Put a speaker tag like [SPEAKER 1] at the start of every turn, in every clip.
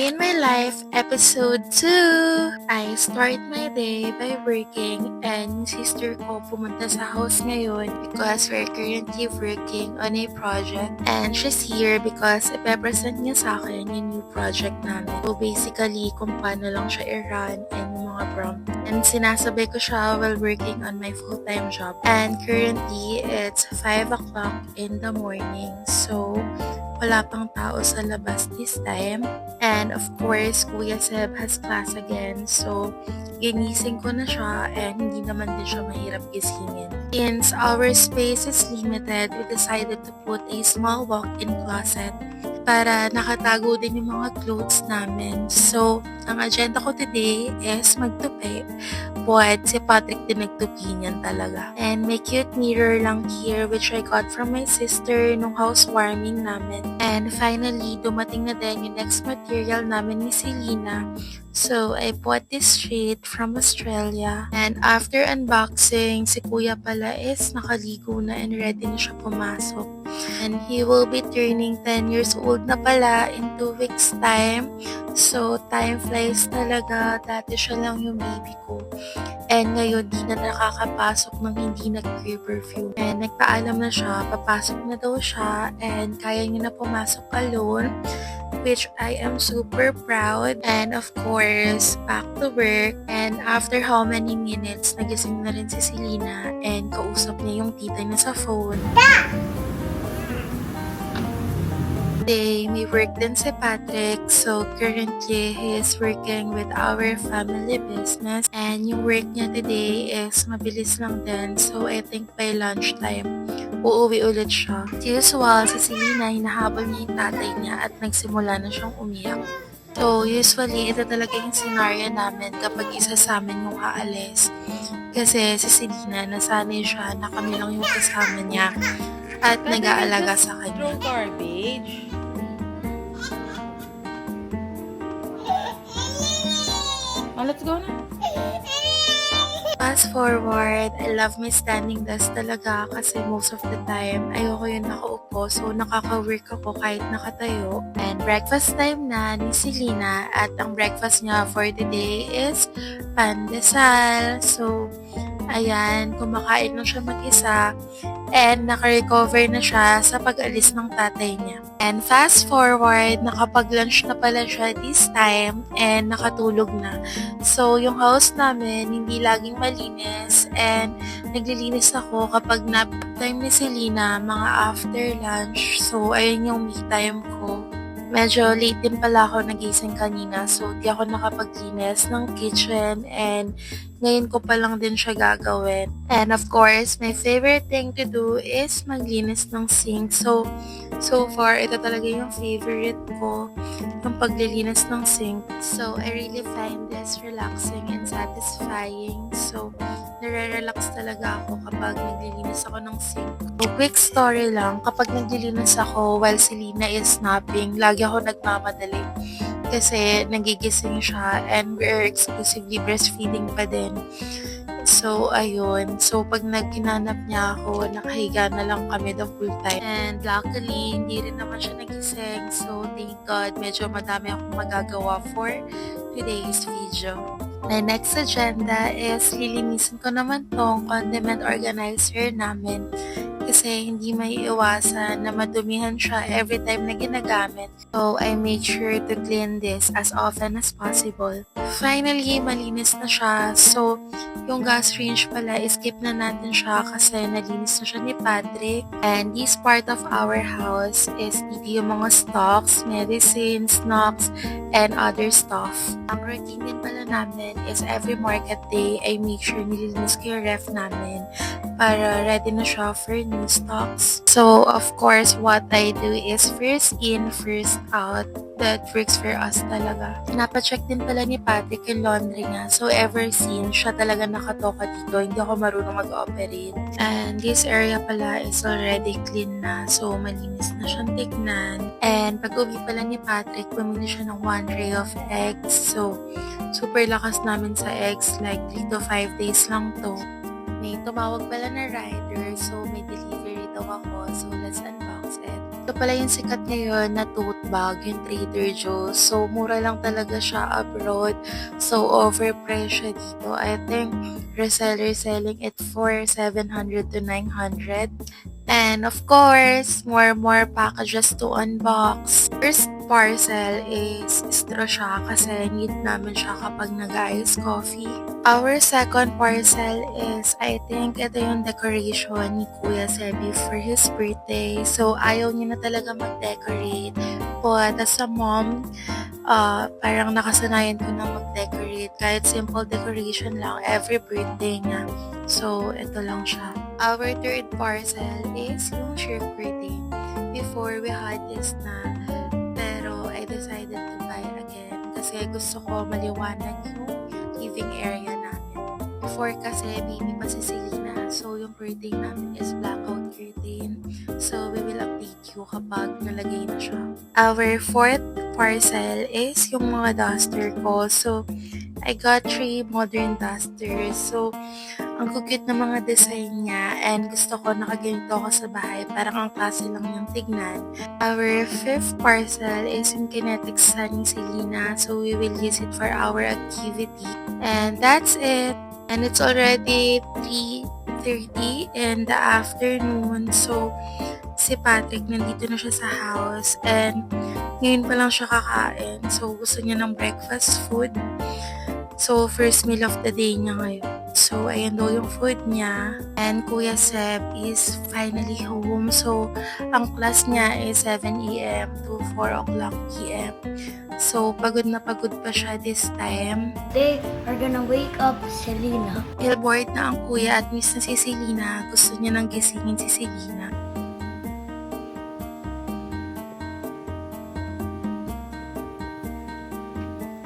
[SPEAKER 1] Day in My Life, Episode 2! I start my day by working and yung sister ko pumunta sa house ngayon because we're currently working on a project and she's here because ipepresent niya sa akin yung new project namin. So basically, kung paano lang siya i-run and yung mga prompt. And sinasabay ko siya while working on my full-time job. And currently, it's 5 o'clock in the morning. So, wala pang tao sa labas this time. And of course, Kuya Seb has class again. So, ginising ko na siya and hindi naman din siya mahirap gisingin. Since our space is limited, we decided to put a small walk-in closet para nakatago din yung mga clothes namin. So, ang agenda ko today is magtupi. But si Patrick din nagtupi niyan talaga. And may cute mirror lang here which I got from my sister nung housewarming namin. And finally, dumating na din yung next material namin ni Selena. So, I bought this straight from Australia. And after unboxing, si Kuya pala is nakaligo na and ready na siya pumasok. And he will be turning 10 years old na pala in 2 weeks time. So, time flies talaga. Dati siya lang yung baby ko. And ngayon, di na nakakapasok ng hindi nag-perfume. And nagpaalam na siya, papasok na daw siya, and kaya niya na pumasok alone, which I am super proud. And of course, back to work. And after how many minutes, nagising na rin si Selena, and kausap niya yung tita niya sa phone. Today, may work din si Patrick. So, currently, he is working with our family business. And yung work niya today is mabilis lang din. So, I think by lunchtime, uuwi ulit siya. As usual, si Selena, hinahabol niya yung tatay niya at nagsimula na siyang umiyak. So, usually, ito talaga yung scenario namin kapag isa sa amin yung aalis. Kasi si Selena, nasanay siya na kami lang yung kasama niya at nag-aalaga sa kanya.
[SPEAKER 2] Throw garbage. Oh, let's go na.
[SPEAKER 1] Fast forward, I love my standing desk talaga kasi most of the time, ayoko yung nakaupo. So, nakaka-work ako kahit nakatayo. And breakfast time na ni Selena at ang breakfast niya for the day is pandesal. So, ayan, kumakain lang siya mag-isa and naka-recover na siya sa pag-alis ng tatay niya. And fast forward, nakapag-lunch na pala siya this time and nakatulog na. So, yung house namin, hindi laging malinis and naglilinis ako kapag nap time ni Selena, mga after lunch. So, ayun yung me time ko. Medyo late din pala ako nagising kanina, so di ako nakapaglinis ng kitchen and ngayon ko pa lang din siya gagawin. And of course, my favorite thing to do is maglinis ng sink. So far, ito talaga yung favorite ko, yung paglilinis ng sink. So, I really find this relaxing and satisfying. So, nare-relax talaga ako kapag naglilinis ako ng sink. So, quick story lang, kapag naglilinis ako while si Lina is napping, lagi ako nagmamadali. Kasi nagigising siya and we're exclusively breastfeeding pa din. So, ayun. So, pag nagkinanap niya ako, nakahiga na lang kami the full time. And luckily, hindi rin naman siya nagising. So, thank God, medyo madami akong magagawa for today's video. My next agenda is lilinisin ko naman tong condiment organizer namin. Kasi hindi may iwasan na madumihan siya every time na ginagamit. So, I make sure to clean this as often as possible. Finally, malinis na siya. So, yung gas range pala, skip na natin siya kasi nalinis na siya ni Patrick. And this part of our house is dito yung mga stocks, medicines, snacks, and other stuff. Ang routine din pala namin is every market day, I make sure nililinis ko yung ref namin para ready na siya for new stocks. So, of course, what I do is first in, first out. That works for us talaga. Napacheck din pala ni Patrick yung laundry niya. So, ever since, siya talaga nakatoka dito. Hindi ako marunong mag-operate. And this area pala is already clean na. So, malinis na siyang tignan. And pag-uwi pala ni Patrick, bumili siya ng 1 tray of eggs. So, super lakas namin sa eggs. Like, 3 to 5 days lang to. May tumawag pala na rider, so may delivery daw ako. So, let's unbox it. Ito pala yung sikat ngayon na tote bag, yung Trader Joe's. So, mura lang talaga siya abroad. So, overpriced siya dito. I think reseller selling it for 700 to 900. And of course, more packages to unbox. First parcel is straw siya kasi need namin siya kapag nag-ice coffee. Our second parcel is, I think, ito yung decoration ni Kuya Sebi for his birthday. So, ayaw niya na talaga mag-decorate. But as a mom, parang nakasanayan ko na mag-decorate. Kahit simple decoration lang, every birthday niya. So, ito lang siya. Our third parcel is yung shirt curtain. Before, we had this na, pero I decided to buy again kasi gusto ko maliwanag yung living area namin. Before kasi, baby pa si Selena. So, yung curtain namin is blackout curtain. So, we will update you kapag nalagay na siya. Our fourth parcel is yung mga duster ko. So, I got 3 modern dusters. So, ang cute na mga design niya and gusto ko nakaganito ako sa bahay. Parang ang klase lang yung tignan. Our fifth parcel is yung kinetic sun ni Selena. So, we will use it for our activity. And that's it. And it's already 3:30 in the afternoon. So, si Patrick nandito na siya sa house. And ngayon pa lang siya kakain. So, gusto niya ng breakfast food. So, first meal of the day niya ngayon. So, ayan daw yung food niya. And Kuya Seb is finally home. So, ang class niya is 7 a.m. to 4 o'clock p.m. So, pagod na pagod pa siya this time.
[SPEAKER 3] They are gonna wake up Selena.
[SPEAKER 1] Dahil bored na ang kuya at miss na si Selena, gusto niya nang gisingin si Selena.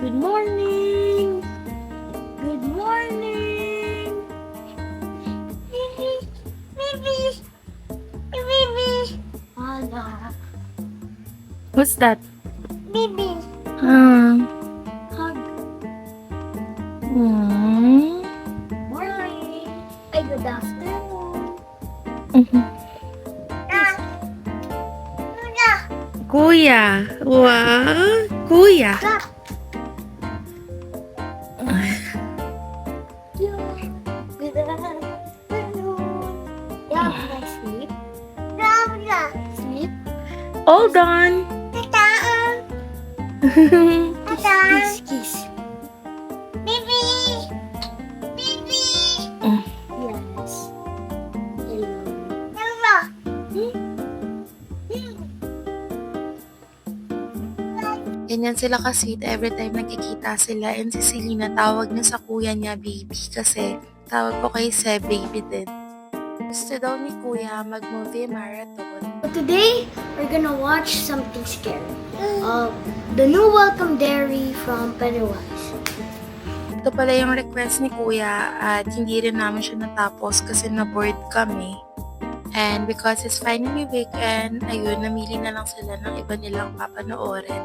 [SPEAKER 3] Good morning! Good morning! Baby! Baby! Baby! Hello.
[SPEAKER 1] What's that?
[SPEAKER 3] Baby! Hug. Morning! Ay, good afternoon.
[SPEAKER 1] Kuya! Wow! Kuya!
[SPEAKER 3] Stop! Good afternoon. Yeah, can I sleep? Sleep?
[SPEAKER 1] All done!
[SPEAKER 3] Kiss, kiss. Baby! Baby! Yes. Hello.
[SPEAKER 1] Ganyan sila ka-sweet every time nagkikita sila and si Selena tawag niya sa kuya niya baby kasi tawag ko kay Seb baby din. Gusto daw ni kuya mag-movie marathon.
[SPEAKER 3] But today, we're gonna watch something scary. The new Welcome Dairy from Pennywise.
[SPEAKER 1] Ito pala yung request ni kuya at hindi rin namin siya natapos kasi na-bored kami. And because it's finally weekend, ayun, namili na lang sila ng iba nilang papanoorin.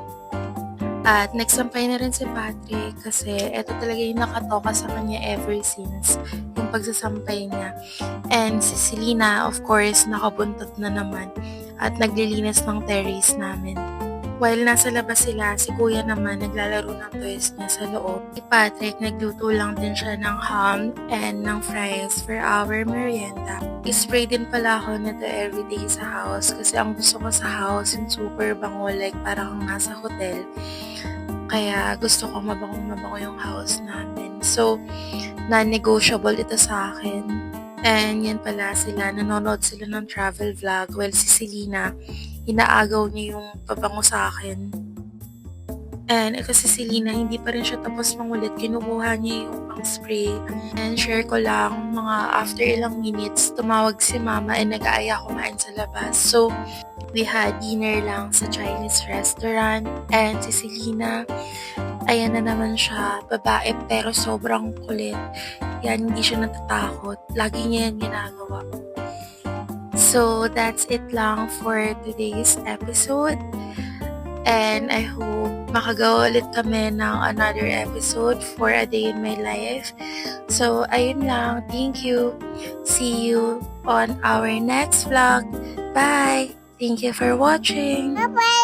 [SPEAKER 1] At nagsampay na rin si Patrick kasi ito talaga yung nakatoka sa kanya ever since yung pagsasampay niya. And si Selena, of course, nakabuntot na naman at naglilinis ng terrace namin. While nasa labas sila, si Kuya naman naglalaro ng toys niya sa loob. Si Patrick, nagluto lang din siya ng ham and ng fries for our merienda. I-spray din pala ako nito everyday sa house kasi ang gusto ko sa house yung super bango, like parang nasa hotel. Kaya gusto ko mabango yung house namin. So, non-negotiable ito sa akin. And yan pala sila, nanonood sila ng travel vlog. Well, si Selena, inaagaw niya yung pabango sa akin. And ito si Selena, hindi pa rin siya tapos mangulit. Kinukuha niya yung pang spray. And share ko lang, mga after ilang minutes, tumawag si mama and nag-aaya kumain sa labas. So, we had dinner lang sa Chinese restaurant. And si Selena, ayan na naman siya, babae pero sobrang kulit. Yan, hindi siya natatakot. Lagi niya yan ginagawa. So, that's it lang for today's episode. And I hope makagawa ulit kami ng another episode for A Day in My Life. So, ayun lang. Thank you. See you on our next vlog. Bye! Thank you for watching.
[SPEAKER 3] Bye-bye.